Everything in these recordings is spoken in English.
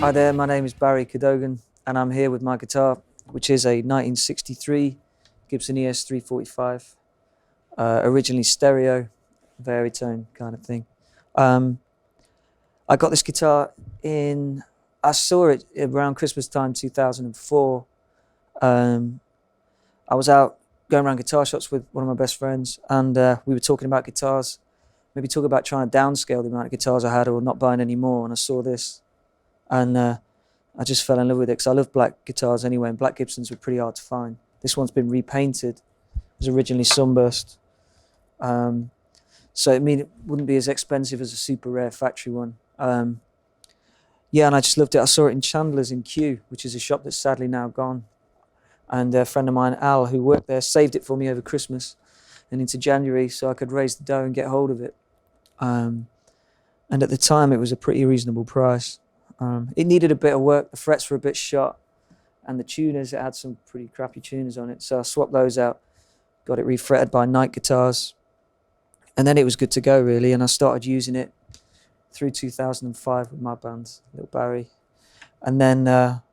Hi there, my name is Barrie Cadogan and I'm here with my guitar, which is a 1963 Gibson ES-345, originally stereo, baritone kind of thing. I got this guitar I saw it around Christmas time 2004. I was out going around guitar shops with one of my best friends and we were talking about guitars, maybe talking about trying to downscale the amount of guitars I had or not buying any more, and I saw this and I just fell in love with it because I love black guitars anyway, and black Gibsons were pretty hard to find. This one's been repainted. It was originally sunburst. So it wouldn't be as expensive as a super rare factory one. Yeah, and I just loved it. I saw it in Chandler's in Kew, which is a shop that's sadly now gone. And a friend of mine, Al, who worked there, saved it for me over Christmas and into January so I could raise the dough and get hold of it. And at the time, it was a pretty reasonable price. It needed a bit of work. The frets were a bit shot, and the tuners, it had some pretty crappy tuners on it. So I swapped those out, got it refretted by Night Guitars, and then it was good to go really. And I started using it through 2005 with my band, Little Barrie. And then a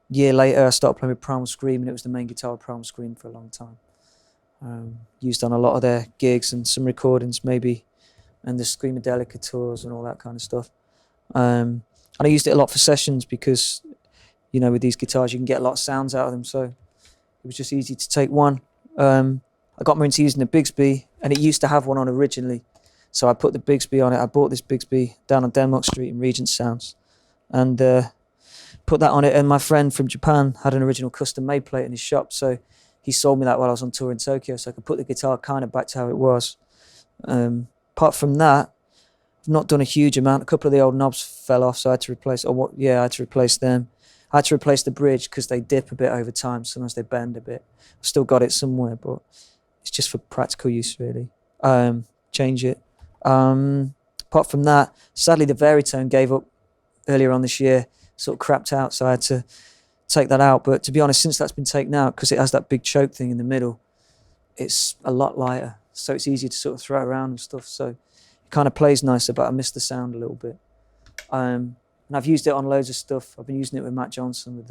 year later, I started playing with Primal Scream, and it was the main guitar of Primal Scream for a long time. Used on a lot of their gigs and some recordings maybe, and the Screamadelica tours and all that kind of stuff. And I used it a lot for sessions because, you know, with these guitars you can get a lot of sounds out of them, so it was just easy to take one. I got more into using the Bigsby, and it used to have one on originally, so I put the Bigsby on it. I bought this Bigsby down on Denmark Street in Regent Sounds and put that on it, and my friend from Japan had an original custom made plate in his shop, so he sold me that while I was on tour in Tokyo, so I could put the guitar kind of back to how it was. Apart from that, I've not done a huge amount. A couple of the old knobs fell off, so I had to replace. I had to replace them. I had to replace the bridge because they dip a bit over time. Sometimes they bend a bit. I've still got it somewhere, but it's just for practical use, really. Change it. Apart from that, sadly, the Veritone gave up earlier on this year. Sort of crapped out, so I had to take that out. But to be honest, since that's been taken out, because it has that big choke thing in the middle, it's a lot lighter, so it's easier to sort of throw around and stuff. So it kind of plays nicer, but I miss the sound a little bit. And I've used it on loads of stuff. I've been using it with Matt Johnson,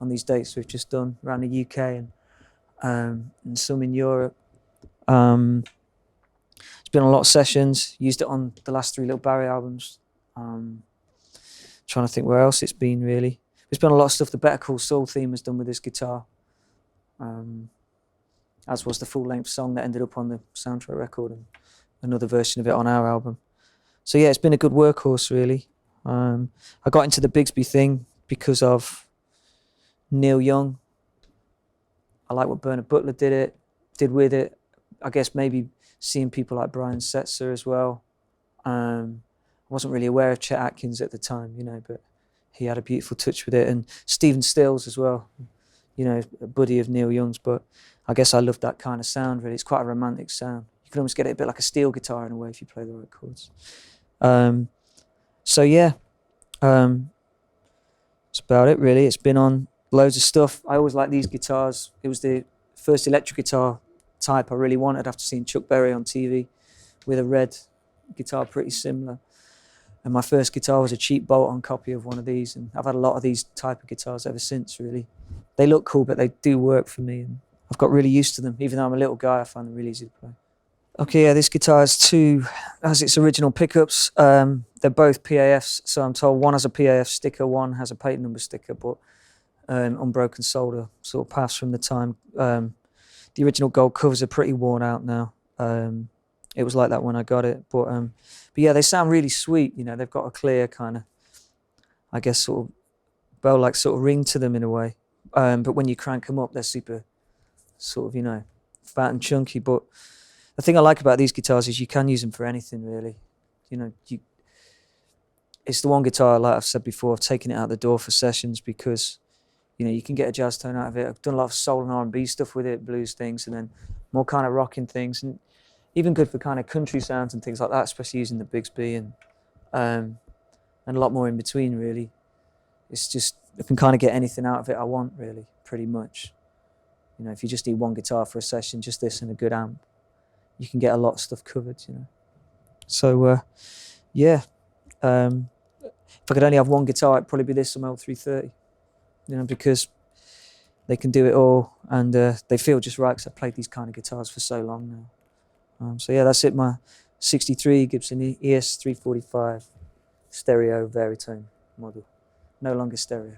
on these dates we've just done around the UK and some in Europe. It's been a lot of sessions. Used it on the last 3 Little Barrie albums. Trying to think where else it's been really. There's been a lot of stuff the Better Call Saul theme has done with this guitar. As was the full-length song that ended up on the soundtrack record, and another version of it on our album. So yeah, it's been a good workhorse really. I got into the Bigsby thing because of Neil Young. I like what Bernard Butler did with it. I guess maybe seeing people like Brian Setzer as well. I wasn't really aware of Chet Atkins at the time, you know, but he had a beautiful touch with it, and Stephen Stills as well, you know, a buddy of Neil Young's. But I guess I love that kind of sound really. It's quite a romantic sound. You can almost get it a bit like a steel guitar in a way if you play the right chords. So yeah, that's about it really. It's been on loads of stuff. I always liked these guitars. It was the first electric guitar type I really wanted after seeing Chuck Berry on TV with a red guitar pretty similar. And my first guitar was a cheap bolt-on copy of one of these, and I've had a lot of these type of guitars ever since really. They look cool, but they do work for me, and I've got really used to them. Even though I'm a little guy, I find them really easy to play. Okay, yeah, this guitar has its original pickups. They're both PAFs, so I'm told one has a PAF sticker, one has a patent number sticker, but unbroken solder sort of passed from the time. The original gold covers are pretty worn out now. It was like that when I got it, but yeah, they sound really sweet. You know, they've got a clear kind of, I guess, sort of bell-like sort of ring to them in a way. But when you crank them up, they're super sort of, you know, fat and chunky. But the thing I like about these guitars is you can use them for anything really. You know, it's the one guitar, like I've said before, I've taken it out the door for sessions because, you know, you can get a jazz tone out of it. I've done a lot of soul and R&B stuff with it, blues things, and then more kind of rocking things, and even good for kind of country sounds and things like that, especially using the Bigsby, and a lot more in between really. It's just, I can kind of get anything out of it I want really, pretty much. You know, if you just need one guitar for a session, just this and a good amp, you can get a lot of stuff covered, you know. So yeah, if I could only have one guitar, it'd probably be this ML330. You know, because they can do it all, and they feel just right because I've played these kind of guitars for so long now. So yeah, that's it. My '63 Gibson ES-345 stereo baritone model, no longer stereo.